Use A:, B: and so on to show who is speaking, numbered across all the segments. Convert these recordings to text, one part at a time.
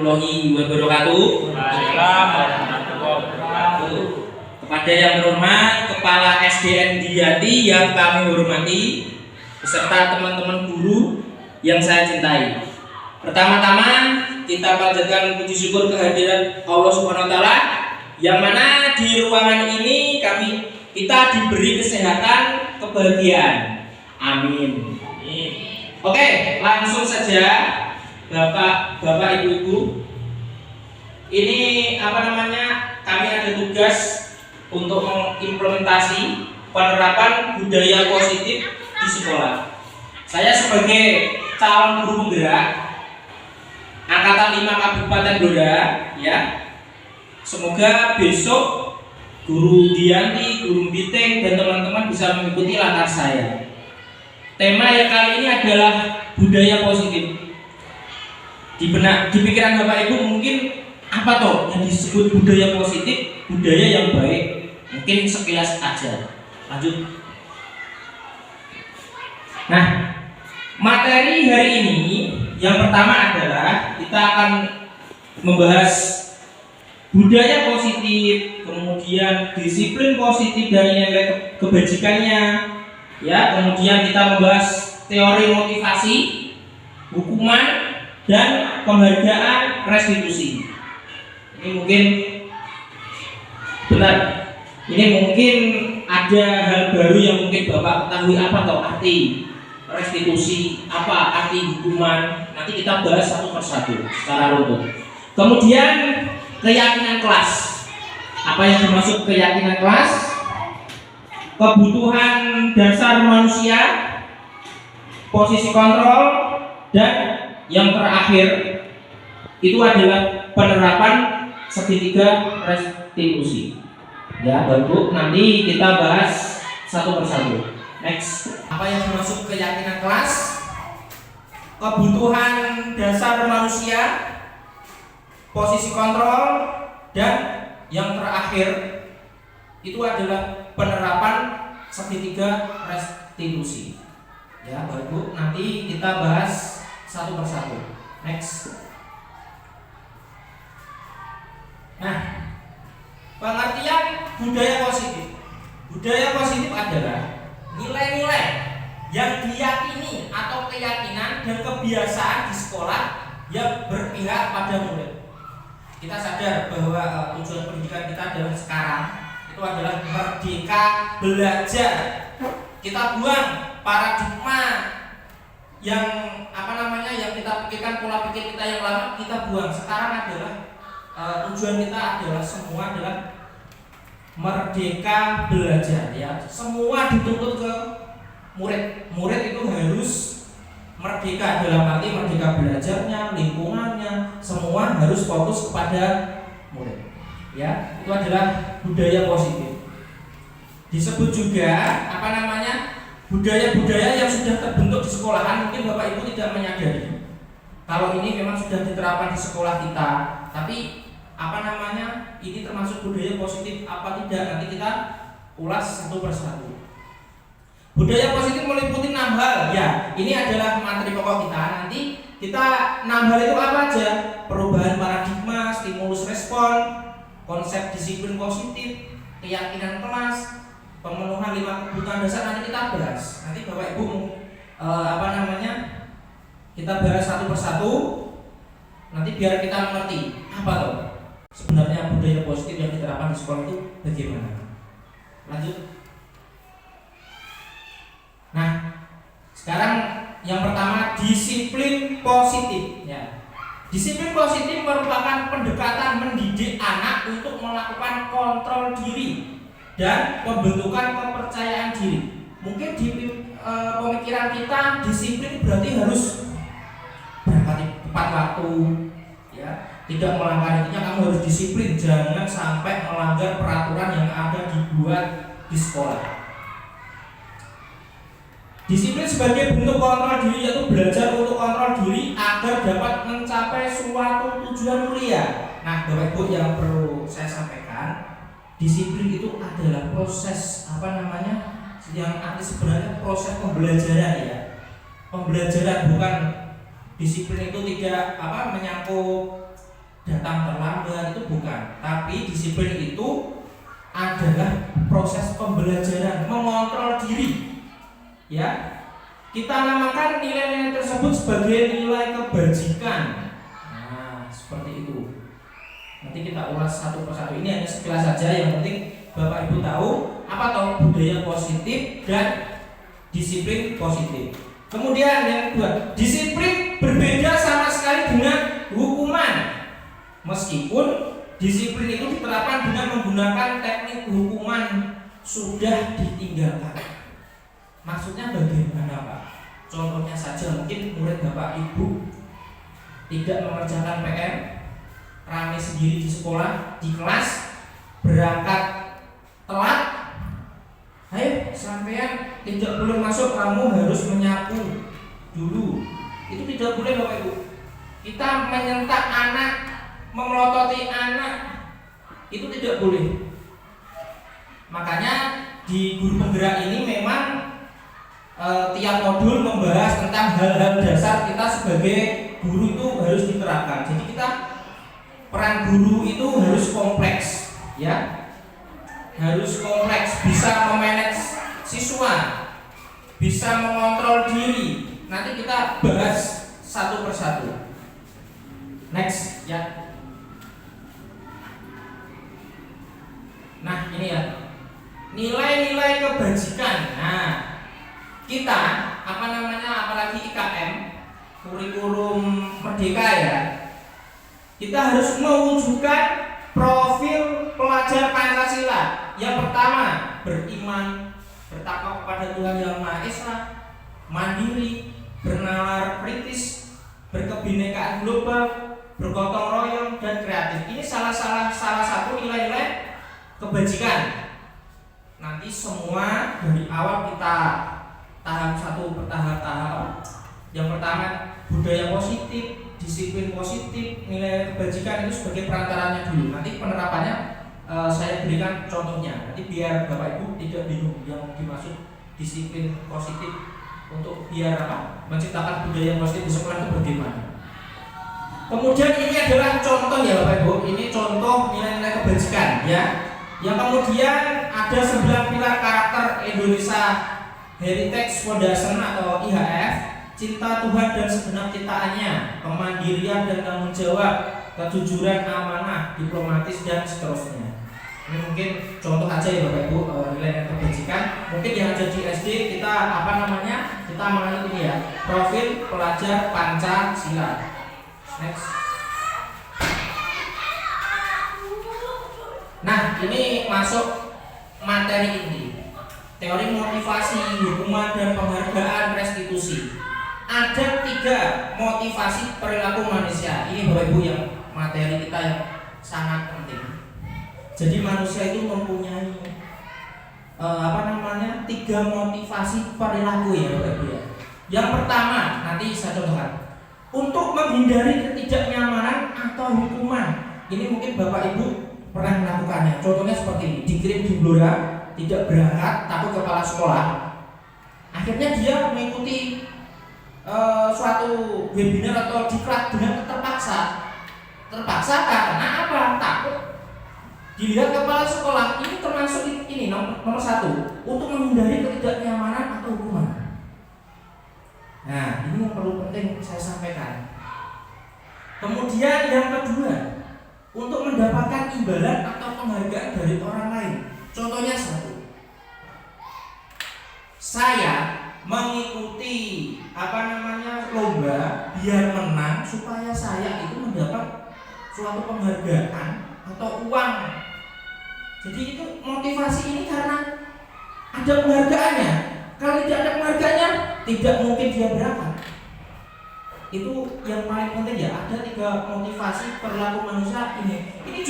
A: warahmatullahi wabarakatuh. Kepada yang terhormat Kepala SDN Diyati yang kami hormati, beserta teman-teman guru yang saya cintai. Pertama-tama kita panjatkan puji syukur kehadiran Allah Subhanahu wa taala yang mana di ruangan ini kita diberi kesehatan, kebahagiaan. Amin. Oke, langsung saja Bapak Ibu-ibu. Ini kami ada tugas untuk mengimplementasi penerapan budaya positif di sekolah. Saya sebagai calon guru penggerak Angkatan 5 Kabupaten Blora, ya. Semoga besok Guru Dianti, Guru Biting dan teman-teman bisa mengikuti langkah saya. Tema yang kali ini adalah budaya positif. Di pikiran Bapak Ibu mungkin apa toh yang disebut budaya positif, budaya yang baik? Mungkin sekilas aja. Lanjut. Nah, materi hari ini yang pertama adalah kita akan membahas budaya positif, kemudian disiplin positif dan nilai kebajikannya, ya. Kemudian kita membahas teori motivasi, hukuman, dan penghargaan restitusi. Ini mungkin benar. Ini mungkin ada hal baru yang mungkin Bapak ketahui apa toh arti restitusi, apa arti hukuman. Nanti kita bahas satu persatu secara runtuh. Kemudian keyakinan kelas. Apa yang dimaksud keyakinan kelas? Kebutuhan dasar manusia, posisi kontrol, dan yang terakhir itu adalah penerapan segitiga restitusi. Ya, baru nanti kita bahas satu persatu. Next, apa yang dimaksud keyakinan kelas? Kebutuhan dasar manusia, posisi kontrol, dan yang terakhir itu adalah penerapan segitiga restitusi. Ya, baru nanti kita bahas satu persatu. Next. Nah, pengertian budaya positif. Budaya positif adalah nilai-nilai yang diyakini atau keyakinan dan kebiasaan di sekolah yang berpihak pada murid. Kita sadar bahwa tujuan pendidikan kita adalah sekarang itu adalah merdeka belajar. Kita buang paradigma yang yang kita pikirkan, pola pikir kita yang lama kita buang. Sekarang adalah tujuan kita adalah semua adalah merdeka belajar, ya. Semua dituntut ke murid. Murid itu harus merdeka dalam arti merdeka belajarnya, lingkungannya, semua harus fokus kepada murid. Ya, itu adalah budaya positif. Disebut juga budaya-budaya yang sudah terbentuk di sekolahan. Mungkin Bapak Ibu tidak menyadari kalau ini memang sudah diterapkan di sekolah kita, tapi ini termasuk budaya positif apa tidak, nanti kita ulas satu persatu. Budaya positif meliputi 6 hal, ya. Ini adalah materi pokok kita. Nanti kita 6 hal itu apa aja? Perubahan paradigma, stimulus respon, konsep disiplin positif, keyakinan kelas, pemenuhan 5 kebutuhan dasar. Nanti kita bahas. Nanti Bapak Ibu kita bahas satu persatu. Nanti biar kita mengerti apa tuh sebenarnya budaya positif yang diterapkan di sekolah itu bagaimana. Lanjut. Nah, sekarang yang pertama disiplin positif, ya. Disiplin positif merupakan pendekatan mendidik anak untuk melakukan kontrol diri dan pembentukan kepercayaan diri. Mungkin di pemikiran kita disiplin berarti harus berangkat tepat waktu, ya. Tidak melanggar, intinya kamu harus disiplin, jangan sampai melanggar peraturan yang ada dibuat di sekolah. Disiplin sebagai bentuk kontrol diri, yaitu belajar untuk kontrol diri agar dapat mencapai suatu tujuan mulia. Nah, Bapak Ibu yang perlu saya sampaikan, disiplin itu adalah proses yang arti sebenarnya proses pembelajaran, ya. Pembelajaran, bukan disiplin itu tidak menyangkut datang terlambat, itu bukan. Tapi disiplin itu adalah proses pembelajaran, mengontrol diri. Ya, kita namakan nilai-nilai tersebut sebagai nilai kebajikan. Nah, seperti itu. Nanti kita ulas satu persatu. Ini hanya sekilas saja. Yang penting Bapak Ibu tahu apa tahu budaya positif dan disiplin positif. Kemudian yang kedua, disiplin berbeda sama sekali dengan hukuman. Meskipun disiplin itu diterapkan dengan menggunakan teknik hukuman sudah ditinggalkan. Maksudnya bagaimana, Pak? Contohnya saja, mungkin murid Bapak Ibu tidak mengerjakan PR, rame sendiri di sekolah, di kelas, berangkat telat. Ayo, sampean tidak boleh masuk, kamu harus menyapu dulu. Itu tidak boleh, Bapak Ibu. Kita menyentak anak, memelototi anak, itu tidak boleh. Makanya di guru penggerak ini memang tiap modul membahas tentang hal-hal dasar kita sebagai guru itu harus diterapkan. Jadi kita peran guru itu harus kompleks, ya, harus kompleks, bisa memanage siswa, bisa mengontrol diri. Nanti kita bahas satu persatu. Next, ya. Nah, ini ya, nilai-nilai kebajikan. Nah, kita apalagi IKM, kurikulum merdeka ya, kita harus mewujudkan profil pelajar Pancasila. Yang pertama, beriman, bertakwa kepada Tuhan Yang Maha Esa, mandiri, bernalar kritis, berkebinekaan global, bergotong royong, dan kreatif. Ini salah satu nilai-nilai kebajikan. Nanti semua dari awal kita tahap satu bertahap-tahap. Yang pertama, budaya positif, disiplin positif, nilai kebajikan itu sebagai perantaranya dulu. Nanti penerapannya saya berikan contohnya. Nanti biar Bapak Ibu tidak bingung yang dimaksud disiplin positif, untuk biar menciptakan budaya positif di sekolah itu bagaimana. Kemudian ini adalah contoh ya Bapak Ibu. Ini contoh nilai-nilai kebajikan ya. Yang kemudian ada 9 pilar karakter Indonesia Heritage Foundation atau IHF: cinta Tuhan dan segenap ciptaannya, kemandirian dan tanggung jawab, kejujuran, amanah, diplomatis, dan seterusnya. Ini mungkin contoh aja ya Bapak Ibu, nilai kebajikan. Mungkin yang ada di SD kita kita mengenal ini ya, profil pelajar Pancasila. Next. Nah, ini masuk materi inti. Teori motivasi, hukuman, dan penghargaan restitusi. Ada 3 motivasi perilaku manusia. Ini Bapak Ibu yang materi kita yang sangat penting. Jadi manusia itu mempunyai 3 motivasi perilaku ya Bapak Ibu ya. Yang pertama, nanti saya contohkan. Untuk menghindari ketidaknyamanan atau hukuman. Ini mungkin Bapak Ibu pernah melakukannya. Contohnya seperti ini, dikirim di Blora, tidak berangkat, takut kepala sekolah. Akhirnya dia mengikuti suatu webinar atau diklat dengan terpaksa karena apa? Takut dilihat kepala sekolah. Ini termasuk ini nomor 1 untuk menghindari ketidaknyamanan atau hukuman. Nah, ini yang perlu penting saya sampaikan. Kemudian yang kedua, untuk mendapatkan imbalan atau penghargaan dari orang lain. Contohnya 1, saya mengikuti lomba biar menang supaya saya itu mendapat suatu penghargaan atau uang. Jadi itu motivasi ini karena ada penghargaannya. Kalau tidak ada penghargaannya, tidak mungkin dia berangkat. Itu yang paling penting ya. Ada 3 motivasi perilaku manusia ini. Ini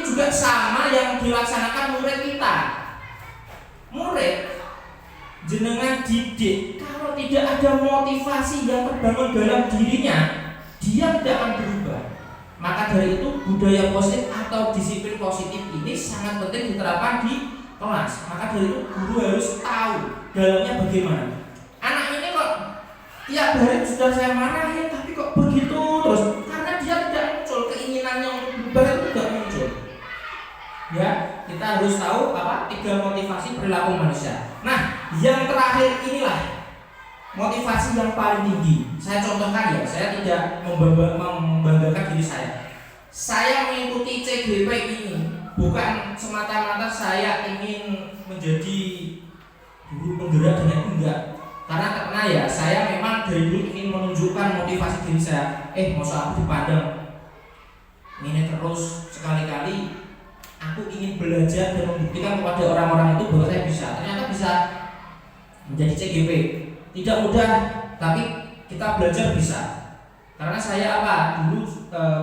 A: juga sama yang dilaksanakan murid kita. Murid jenengan didik, kalau tidak ada motivasi yang terbangun dalam dirinya, dia tidak akan berubah. Maka dari itu budaya positif atau disiplin positif ini sangat penting diterapkan di kelas. Maka dari itu guru harus tahu dalamnya bagaimana. Anak ini kok tiap hari sudah saya marahin tapi kok begitu terus, karena dia tidak Ya, kita harus tahu apa 3 motivasi perilaku manusia. Nah, yang terakhir inilah motivasi yang paling tinggi. Saya contohkan ya, saya tidak membanggakan diri saya. Saya mengikuti CGP ini bukan semata-mata saya ingin menjadi guru penggerak dan itu enggak. Karena ya saya memang dari dulu ingin menunjukkan motivasi diri saya. Masa aku dipandang ini terus, sekali-kali aku ingin belajar dan membuktikan kepada orang-orang itu bahwa saya bisa. Ternyata bisa menjadi CGP. Tidak mudah, tapi kita belajar bisa. Karena saya dulu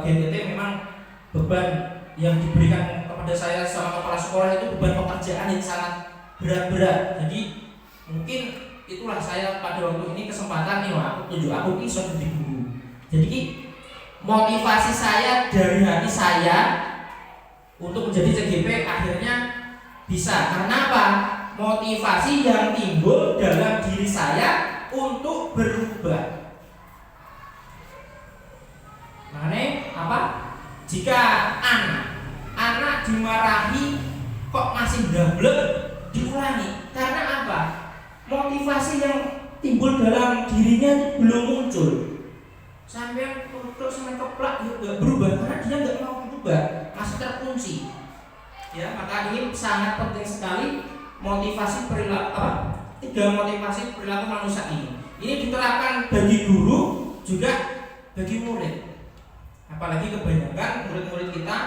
A: GTT memang beban yang diberikan kepada saya sama kepala sekolah itu beban pekerjaan yang sangat berat-berat. Jadi mungkin itulah saya pada waktu ini kesempatan aku bisa jadi guru. Jadi motivasi saya dari hati saya untuk menjadi CGP akhirnya bisa. Karena apa? Motivasi yang timbul dalam diri saya untuk berubah. Makanya apa? Jika anak dimarahi kok masih gablek, diulangi. Karena apa? Motivasi yang timbul dalam dirinya itu belum muncul. Sampai untuk sampai keplak nggak berubah karena dia nggak mau berubah, masih terkunci. Ya, maka ini sangat penting sekali motivasi perilaku 3 motivasi perilaku manusia ini. Ini diterapkan bagi guru juga bagi murid. Apalagi kebanyakan murid-murid kita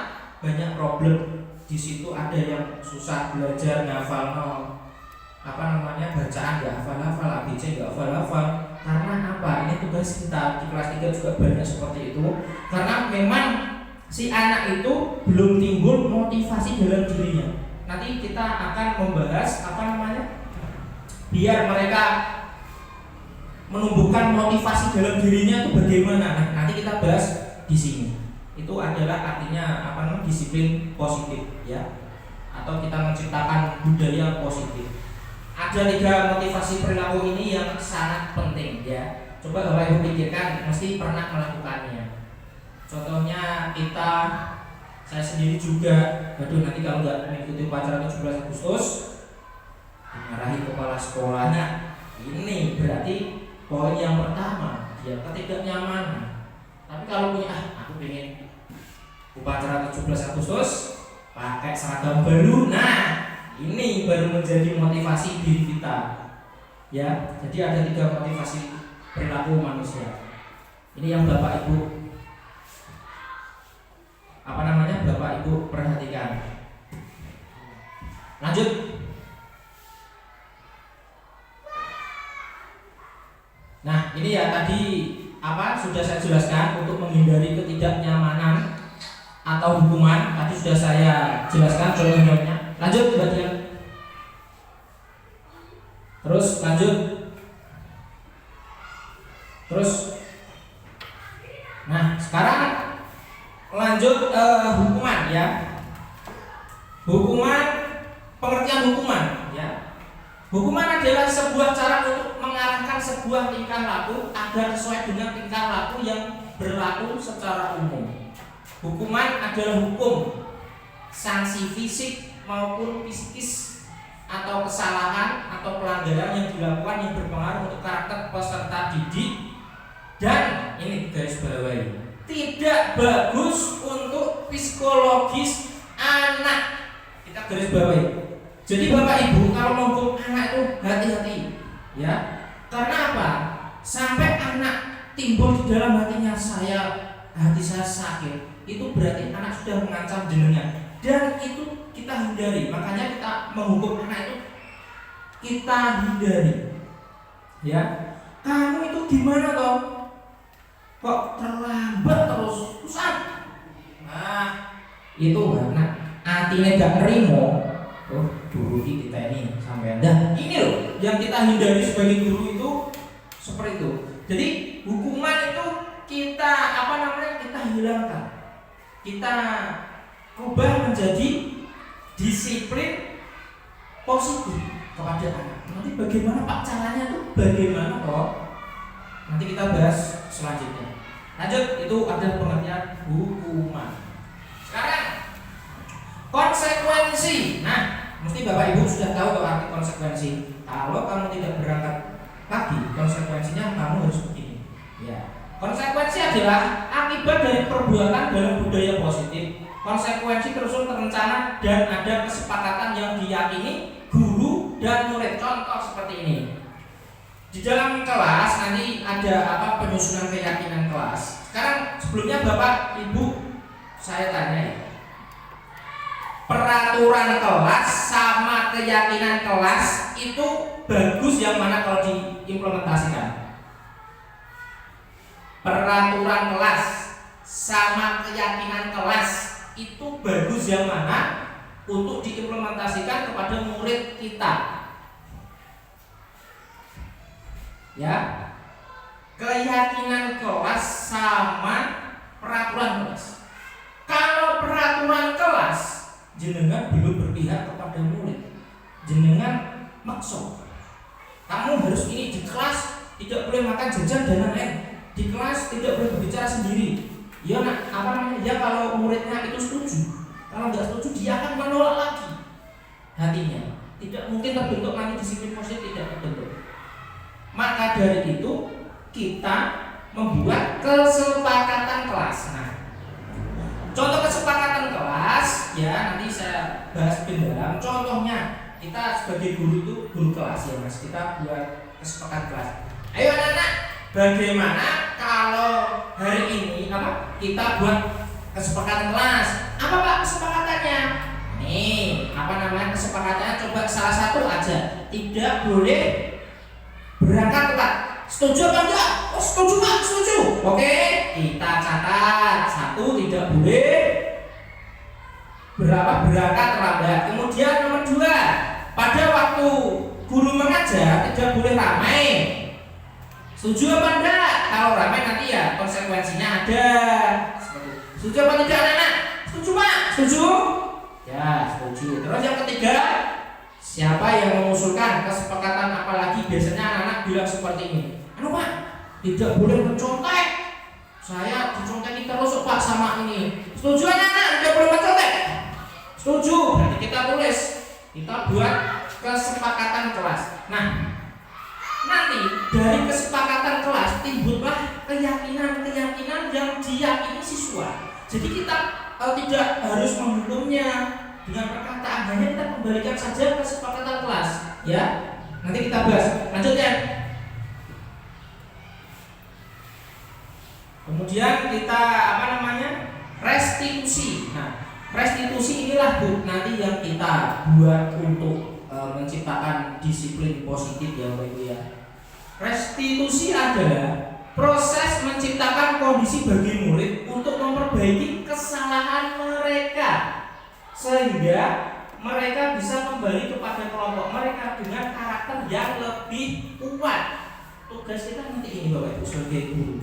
A: banyak problem. Di situ ada yang susah belajar, ngafal bacaan nggak hafal-hafal, ABC nggak hafal-hafal. Karena apa? Ini tugas kita di kelas 3 juga banyak seperti itu. Karena memang si anak itu belum timbul motivasi dalam dirinya. Nanti kita akan membahas biar mereka menumbuhkan motivasi dalam dirinya itu bagaimana. Nah, nanti kita bahas di sini. Itu adalah artinya disiplin positif ya. Atau kita menciptakan budaya positif. Ada 3 motivasi perilaku ini yang sangat penting ya. Coba Bapak Ibu pikirkan, mesti pernah melakukannya. Contohnya saya sendiri juga, nanti kalau nggak mengikuti upacara 17 Agustus dimarahi kepala sekolahnya. Ini berarti poin yang pertama, dia ketidaknyamanan. Tapi kalau punya aku pengen upacara 17 Agustus pakai seragam baru, nah ini baru menjadi motivasi diri kita. Ya, jadi ada 3 motivasi perilaku manusia. Ini yang Bapak Ibu Bapak Ibu perhatikan. Lanjut. Nah, ini ya tadi sudah saya jelaskan untuk menghindari ketidaknyamanan atau hukuman. Tadi sudah saya jelaskan contohnya. Lanjut bagian. Terus lanjut. Nah, sekarang lanjut hukuman ya. Hukuman, pengertian hukuman ya. Hukuman adalah sebuah cara untuk mengarahkan sebuah tingkah laku agar sesuai dengan tingkah laku yang berlaku secara umum. Hukuman adalah hukum, sanksi fisik maupun psikis atau kesalahan atau pelanggaran yang dilakukan yang berpengaruh untuk karakter peserta didik, dan ini garis bawahi, tidak bagus untuk psikologis anak. Kita garis bawahi. Jadi Bapak Ibu kalau menghukum anak itu hati-hati ya. Karena apa? Sampai anak timbul di dalam hati saya sakit, itu berarti anak sudah mengancam jenengan. Dan itu kita hindari. Makanya kita menghukum anak itu kita hindari. Ya. Kamu itu gimana toh? Kok terlambat terus? Pusat. Nah, itu karena hatinya gak nerimo. Guru kita ini sampai Anda. Ini loh yang kita hindari sebagai guru itu seperti itu. Jadi hukuman itu kita kita hilangkan. Kita ubah menjadi disiplin positif kepada anak. Nanti bagaimana Pak caranya tuh? Bagaimana toh? Nanti kita bahas selanjutnya. Lanjut, itu ada pengertian hukuman. Sekarang konsekuensi Mungkin Bapak Ibu sudah tahu arti konsekuensi. Kalau kamu tidak berangkat pagi, konsekuensinya kamu harus begini. Ya. Konsekuensi adalah akibat dari perbuatan dalam budaya positif. Konsekuensi tersusun terencana dan ada kesepakatan yang diyakini guru dan murid. Contoh seperti ini. Di dalam kelas nanti ada penyusunan keyakinan kelas. Sekarang sebelumnya Bapak Ibu saya tanya ya. Peraturan kelas sama keyakinan kelas itu bagus yang mana kalau diimplementasikan? Peraturan kelas sama keyakinan kelas itu bagus yang mana untuk diimplementasikan kepada murid kita? Ya, keyakinan kelas sama peraturan kelas. Kalau peraturan kelas jenengan belum berpihak kepada murid, jenengan maksud kamu harus ini di kelas tidak boleh makan jajan dan lain-lain, di kelas tidak boleh berbicara sendiri. Ya nak, ya kalau muridnya itu setuju, kalau nggak setuju dia akan menolak lagi hatinya. Tidak mungkin terbentuk nanti disiplin positif, tidak terbentuk. Maka dari itu kita membuat kesepakatan kelas. Nah, contoh kesepakatan kelas ya nanti saya bahas lebih dalam. Contohnya kita sebagai guru itu guru kelas ya mas, kita buat kesepakatan kelas. Ayo anak-anak, bagaimana kalau hari ini kita buat kesepakatan kelas? Apa pak kesepakatannya? Nih kesepakatannya coba salah satu aja, tidak boleh berangkat telat. Setuju apa enggak? Oh setuju pak, setuju. Oke, kita catat. Satu, tidak boleh berangkat terlambat. Kemudian nomor 2, pada waktu guru mengajar tidak boleh ramai. Setuju apa enggak? Kalau ramai nanti ya konsekuensinya ada. Setuju apa tidak anak-anak? Setuju pak? Setuju? Ya setuju. Terus yang ketiga, siapa yang mengusulkan kesepakatan? Apalagi biasanya anak-anak bilang seperti ini, anu pak, tidak boleh mencontek. Saya dicontekin terus pak sama ini. Setuju anak-anak? Tidak boleh mencontek? Setuju. Berarti kita tulis, kita buat kesepakatan kelas. Nah, nanti dari kesepakatan kelas timbullah keyakinan-keyakinan yang diyakini siswa. Jadi kita tidak harus menghukumnya dengan perkataan, hanya kita kembalikan saja kesepakatan kelas. Ya, nanti kita bahas. Lanjut ya. Kemudian kita restitusi. Nah, restitusi inilah nanti yang kita buat untuk menciptakan disiplin positif ya Bapak Ibu ya. Restitusi adalah proses menciptakan kondisi bagi murid untuk memperbaiki kesalahan mereka sehingga mereka bisa kembali kepada kelompok mereka dengan karakter yang lebih kuat. Tugas kita nanti ini Bapak Ibu sebagai guru.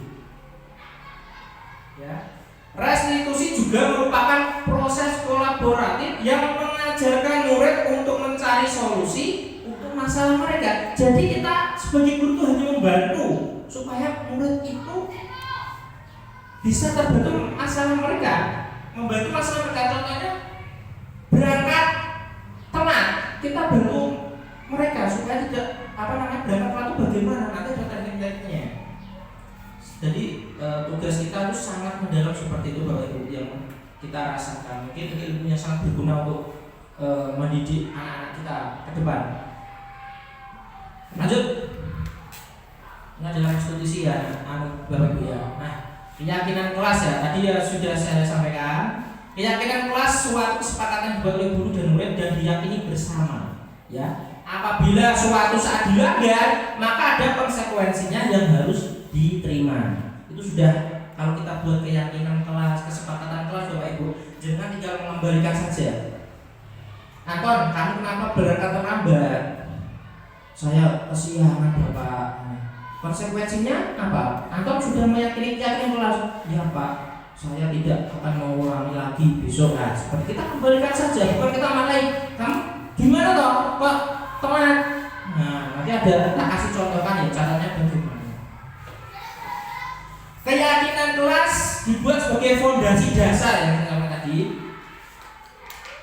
A: Ya. Restitusi juga merupakan proses kolaboratif yang mengajarkan murid untuk mencari solusi untuk masalah mereka. Jadi kita sebagai guru itu hanya membantu supaya murid itu bisa terbantu masalah mereka, membantu masalah mereka. Contohnya berangkat telat, kita bantu mereka supaya tidak berangkat telat itu bagaimana, nanti ada teknik-tekniknya. Jadi tugas kita itu sangat mendalam seperti itu Bapak Ibu yang kita rasakan. Mungkin ilmunya sangat berguna untuk mendidik anak-anak kita ke depan. Lanjut. Ini adalah restitusi ya, Bapak Ibu ya. Nah, keyakinan kelas ya, tadi ya sudah saya sampaikan. Keyakinan kelas suatu kesepakatan oleh guru dan murid dan diyakini bersama. Ya, apabila suatu saat dilanggar, maka ada konsekuensinya yang harus diterima. Itu sudah kalau kita buat keyakinan kelas, kesepakatan kelas Bapak Ibu, jangan tinggal mengembalikan saja. Anton, kamu kenapa berangkat terlambat? Saya kesiangan Bapak. Konsekuensinya apa? Anton sudah meyakini keyakinan kelas. Ya Pak, saya tidak akan mengulangi lagi besok. Nah, seperti kita kembalikan saja, bukan kita marahin. Kamu gimana toh? Pak, teman. Nah, nanti ada kita kasih contohkan ya caranya bagaimana. Keyakinan kelas dibuat sebagai fondasi dasar yang saya tadi.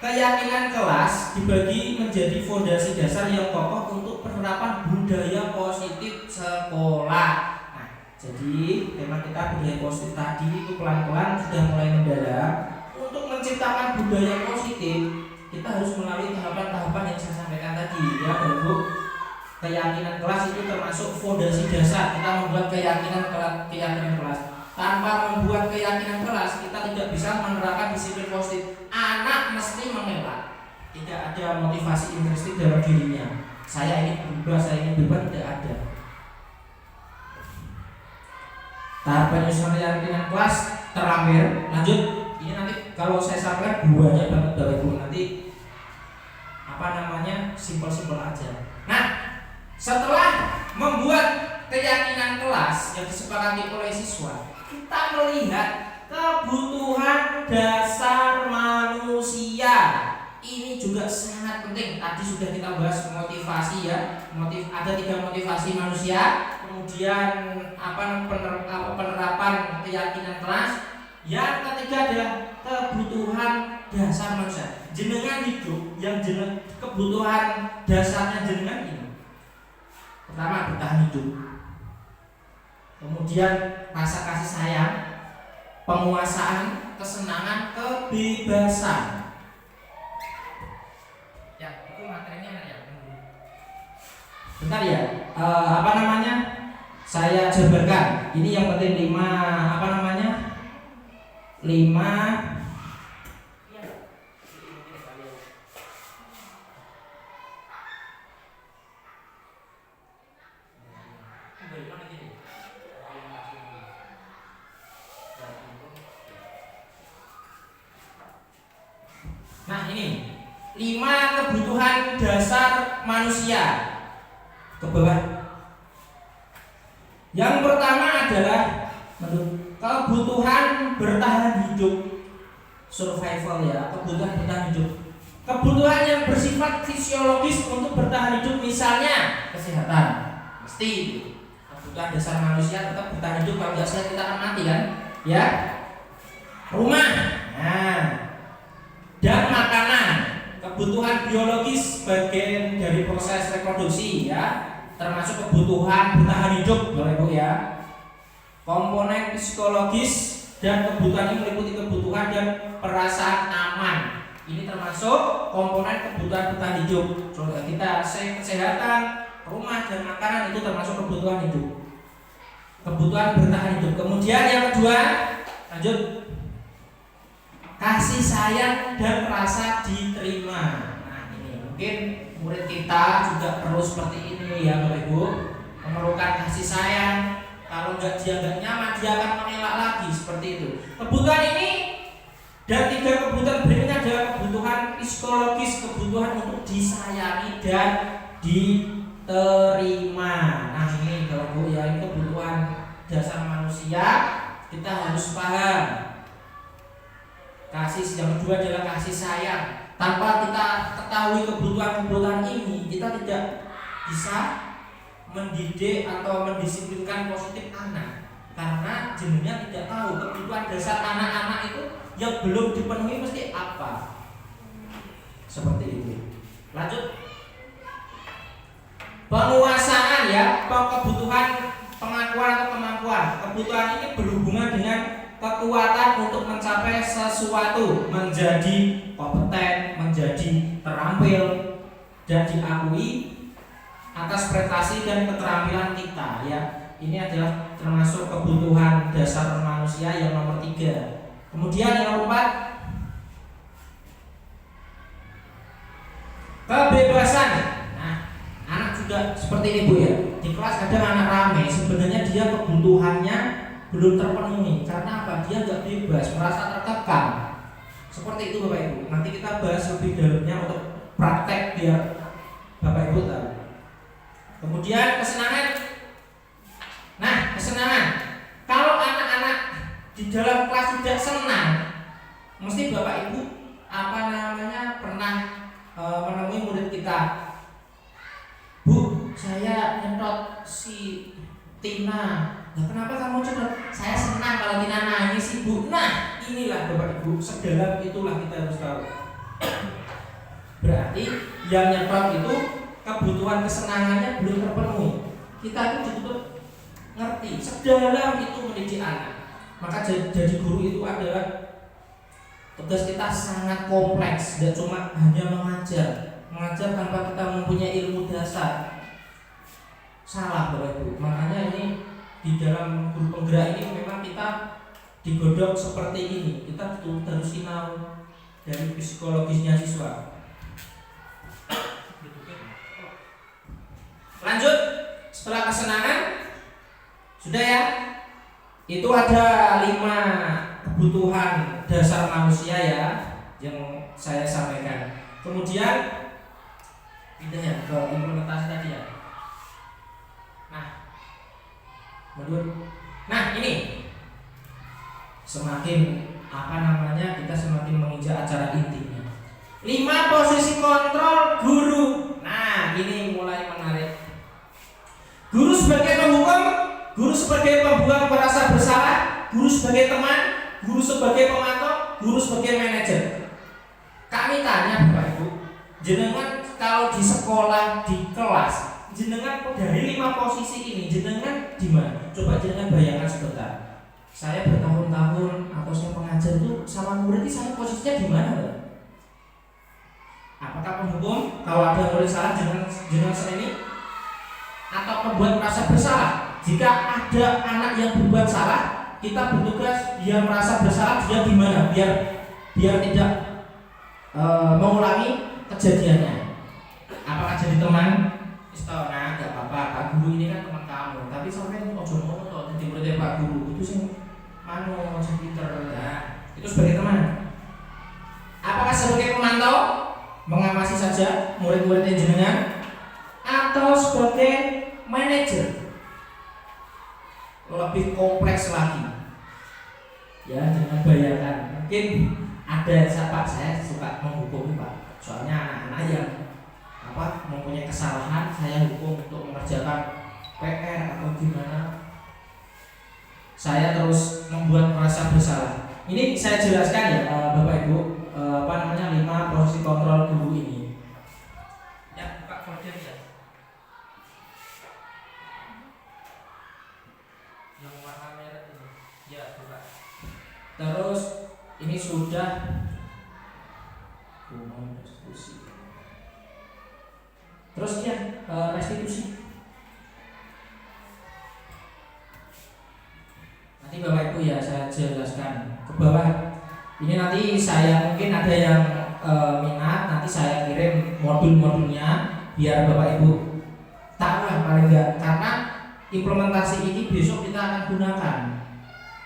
A: keyakinan kelas dibagi menjadi fondasi dasar yang kokoh untuk penerapan budaya positif sekolah. Nah, jadi tema kita budaya positif tadi itu pelan-pelan sudah mulai mendalam. Untuk menciptakan budaya positif, kita harus melalui tahapan-tahapan yang saya sampaikan tadi, ya, Bu. Keyakinan kelas itu termasuk fondasi dasar. Kita membuat keyakinan kelas. Tanpa membuat keyakinan kelas, kita tidak bisa menerapkan disiplin positif. Anak mesti mengelak. Tidak ada motivasi intrinsik dalam dirinya. Saya ingin berubah, saya ingin berubah, tidak ada. Tahap penyusunan keyakinan kelas terakhir. Lanjut. Ini nanti kalau saya sampaikan banyak banget Bapak Ibu, nanti simpel-simpel aja. Nah, setelah membuat keyakinan kelas yang disepakati oleh siswa, kita melihat kebutuhan dasar manusia. Ini juga sangat penting. Tadi sudah kita bahas motivasi, ya. Ada 3 motivasi manusia. Kemudian penerapan keyakinan kelas. Yang ketiga adalah kebutuhan dasar manusia. Jenengan hidup yang kebutuhan dasarnya jenengan ini. Pertama, bertahan hidup. Kemudian rasa kasih sayang, penguasaan, kesenangan, kebebasan. Ya, itu materinya ya. Bentar ya. Saya jabarkan. Ini yang penting 5 Nah, ini 5 kebutuhan dasar manusia. Ke bawah. Yang pertama adalah kebutuhan bertahan hidup, survival, ya, kebutuhan bertahan hidup. Kebutuhan yang bersifat fisiologis untuk bertahan hidup, misalnya kesehatan, mesti. Kebutuhan dasar manusia tetap bertahan hidup, kalau tidak sehat kita akan mati, kan? Ya. Rumah, nah, dan makanan. Kebutuhan biologis bagian dari proses reproduksi, ya, termasuk kebutuhan bertahan hidup, Bapak Ibu, ya. Komponen psikologis dan kebutuhan ini meliputi kebutuhan dan perasaan aman. Ini termasuk komponen kebutuhan bertahan hidup. Contoh kita kesehatan, rumah dan makanan itu termasuk kebutuhan hidup. Kebutuhan bertahan hidup. Kemudian yang kedua, lanjut, kasih sayang dan rasa diterima. Nah, ini mungkin murid kita juga perlu seperti ini, ya Bapak Ibu, memerlukan kasih sayang. Kalau dia nggak nyaman, dia akan mengelak lagi, seperti itu. Kebutuhan ini dan 3 kebutuhan berikutnya adalah kebutuhan psikologis, kebutuhan untuk disayangi dan diterima. Nah, ini Bapak Ibu, ya, ini kebutuhan dasar manusia, kita harus paham. Yang kedua adalah kasih sayang. Tanpa kita ketahui kebutuhan-kebutuhan ini, kita tidak bisa mendidik atau mendisiplinkan positif anak, karena jenengan tidak tahu kebutuhan dasar anak-anak itu yang belum dipenuhi mesti apa. Seperti itu. Lanjut. Penguasaan, ya, kebutuhan pengakuan atau kemampuan. Kebutuhan ini berhubungan dengan kekuatan untuk mencapai sesuatu, menjadi kompeten, menjadi terampil dan diakui atas prestasi dan keterampilan kita, ya. Ini adalah termasuk kebutuhan dasar manusia yang nomor 3. Kemudian yang nomor 4, kebebasan. Nah, anak juga seperti ini, Bu, ya. Di kelas kadang anak ramai, sebenarnya dia kebutuhannya belum terpenuhi. Karena apa? Dia nggak bebas, merasa terkekang. Seperti itu, Bapak Ibu. Nanti kita bahas lebih dalamnya untuk praktek biar Bapak Ibu tahu. Kemudian kesenangan. Nah, kesenangan. Kalau anak-anak di dalam kelas tidak senang, mesti Bapak Ibu pernah menemui murid kita. Bu, saya nyetot si Tina. Nah, kenapa kamu nyetot? Saya senang kalau Tina nangis, Bu. Nah, inilah Bapak Ibu, sedalam itulah kita harus tahu. Berarti yang nyetop itu kebutuhan kesenangannya belum terpenuhi. Kita itu dituntut ngerti sedalam itu mendidik anak. Maka jadi guru itu adalah tugas kita sangat kompleks, tidak cuma hanya mengajar tanpa kita mempunyai ilmu dasar. Salah Bapak Ibu. Makanya ini di dalam guru penggerak ini memang kita digodok seperti ini. Kita harus sinau dari psikologisnya siswa. Lanjut, setelah kesenangan sudah ya. Itu ada 5 kebutuhan dasar manusia ya yang saya sampaikan. Kemudian pindah ya ke implementasi tadi ya. Nah ini semakin kita semakin menginjak acara intinya. 5 posisi kontrol guru. Nah ini mulai menarik. Guru sebagai penghukum, guru sebagai pembuang merasa bersalah, guru sebagai teman, guru sebagai pemantau, guru sebagai manajer. Kami tanya Bapak Ibu, jenengan kalau di sekolah, di kelas, jenengan dari 5 posisi ini, jenengan di mana? Coba jenengan bayangkan sebentar. Saya bertahun-tahun atau saya pengajar itu sama murid ini saya posisinya di mana? Apakah penghukum? Kalau ada murid salah, jenengan ini? Atau membuat merasa bersalah? Jika ada anak yang berbuat salah, kita bertugas dia merasa bersalah, dia gimana? Biar tidak mengulangi kejadiannya. Apakah jadi teman? Nah, nggak apa-apa. Pak Guru ini kan teman kamu. Tapi sampai ojo ngono toh jadi murid Pak Guru itu sing sing pinter. Nah, itu sebagai teman. Apakah sebagai pemantau mengawasi saja murid-murid jenengan atau sebagai manajer? Lebih kompleks lagi. Ya, jangan bayangkan. Mungkin ada siapa saya suka menghukumi Pak. Soalnya anak-anak yang mempunyai kesalahan saya hukum untuk mengerjakan PR atau gimana. Saya terus membuat merasa bersalah. Ini saya jelaskan ya Bapak Ibu, 5 posisi kontrol guru ini. Ya, buka folder ya. Yang warna merah ini. Ya, buka. Terus ini sudah restitusi. Terus ya restitusi. Nanti Bapak Ibu ya saya jelaskan ke bawah. Ini nanti saya mungkin ada yang minat, nanti saya kirim modul-modulnya biar Bapak Ibu tahu lah paling enggak, karena implementasi ini besok kita akan gunakan.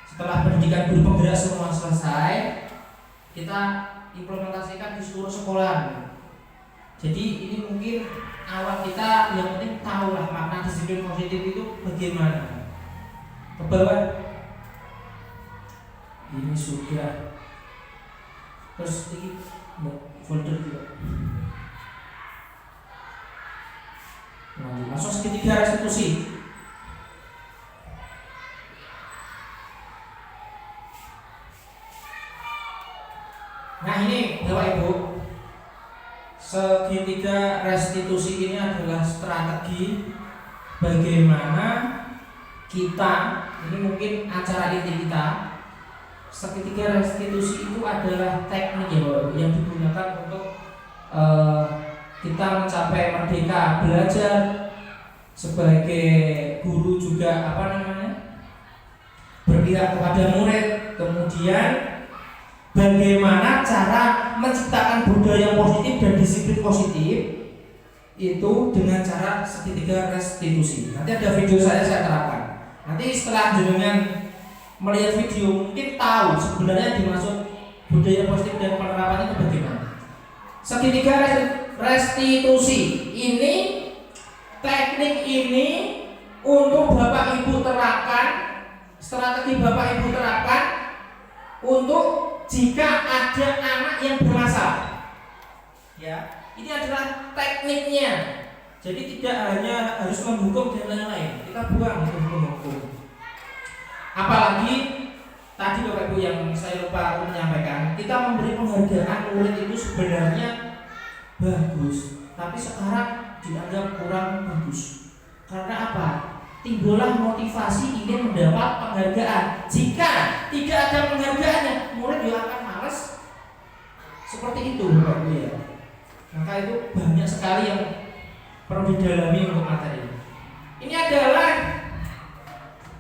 A: Setelah pendidikan guru penggerak semua selesai, kita implementasikan di seluruh sekolah. Jadi ini mungkin awal kita yang penting tahu lah makna disiplin positif itu bagaimana. Ke bawah. Ini sudah. Terus ini folder juga. Nah, masuk segitiga restitusi. Nah ini Bapak Ibu, segitiga restitusi ini adalah strategi bagaimana kita, ini mungkin acara inti kita. Segitiga restitusi itu adalah teknik ya Bapak Ibu, yang digunakan untuk kita mencapai merdeka belajar sebagai guru, juga berpihak kepada murid. Kemudian bagaimana cara menciptakan budaya positif dan disiplin positif itu dengan cara segitiga restitusi. Nanti ada video saya terapkan. Nanti setelah jenengan melihat video mungkin tahu sebenarnya dimaksud budaya positif dan penerapannya itu bagaimana. Segitiga restitusi ini, teknik ini untuk Bapak Ibu terapkan, strategi Bapak Ibu terapkan untuk jika ada anak yang bermasalah. Ya, ini adalah tekniknya. Jadi tidak hanya harus menghukum dan lain-lain. Kita buang untuk menghukum. Apalagi tadi Bapak Ibu yang saya lupa aku menyampaikan, kita memberi penghargaan murid itu sebenarnya bagus, tapi sekarang dianggap kurang bagus. Karena apa? Timbullah motivasi ingin mendapat penghargaan. Jika tidak ada penghargaannya, murid juga akan malas. Seperti itu Bapak Ibu ya. Maka itu banyak sekali yang perlu didalami untuk materi. Ini adalah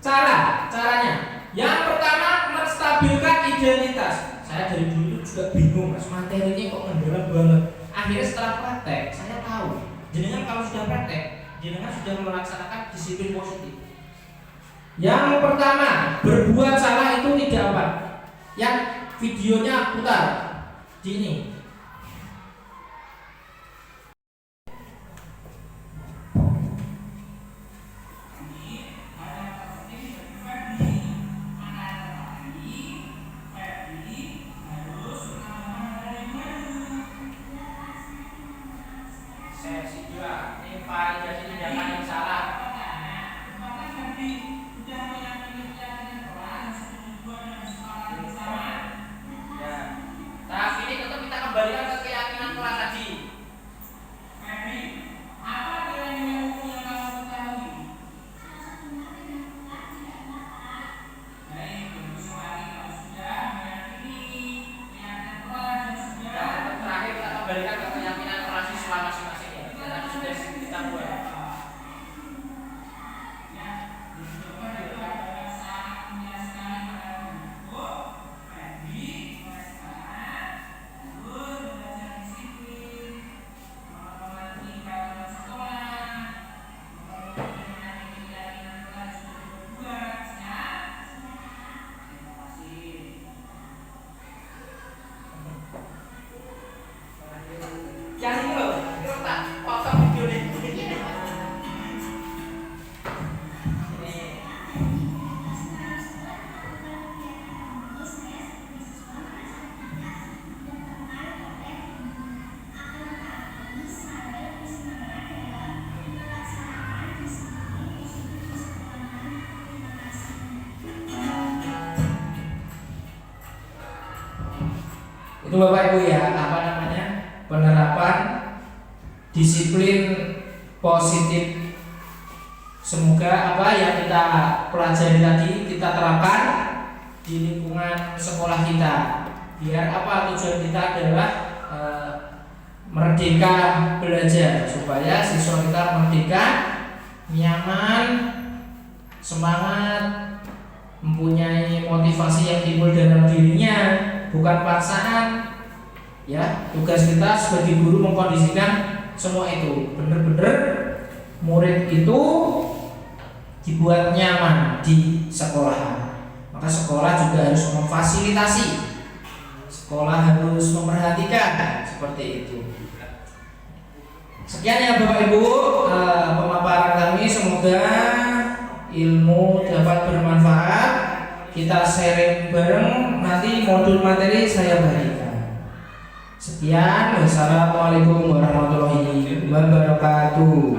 A: caranya. Yang pertama, menstabilkan identitas. Saya dari dulu juga bingung, Mas, materinya kok mendalam banget. Akhirnya setelah praktek, saya tahu. Jenengan kalau sudah praktek, jenengan sudah melaksanakan disiplin positif. Yang pertama, berbuat salah itu tidak apa. Yang videonya putar di ini. Sesi 2, ini validasi tindakan yang salah. Ya. Tahap ini tetap kita kembalikan ke keyakinan kelas tadi. Terakhir kita kembalikan ke keyakinan kelas siswa masing-masing ya. Tadi sudah kita buat. Yang ini loh, kita tak potong video ini. Itu Bapak Ibu ya, apa namanya, penerapan disiplin positif. Semoga apa yang kita pelajari tadi kita terapkan di lingkungan sekolah kita. Biar apa, tujuan kita adalah merdeka belajar, supaya siswa kita merdeka, nyaman, semangat, mempunyai motivasi yang timbul dalam dirinya, bukan paksaan. Ya, tugas kita sebagai guru mengkondisikan semua itu benar-benar murid itu dibuat nyaman di sekolah. Maka sekolah juga harus memfasilitasi, sekolah harus memperhatikan seperti itu. Sekian ya Bapak Ibu pemaparan kami, semoga ilmu dapat bermanfaat. Kita sharing bareng, nanti modul materi saya berikan. Sekian, wassalamualaikum warahmatullahi wabarakatuh.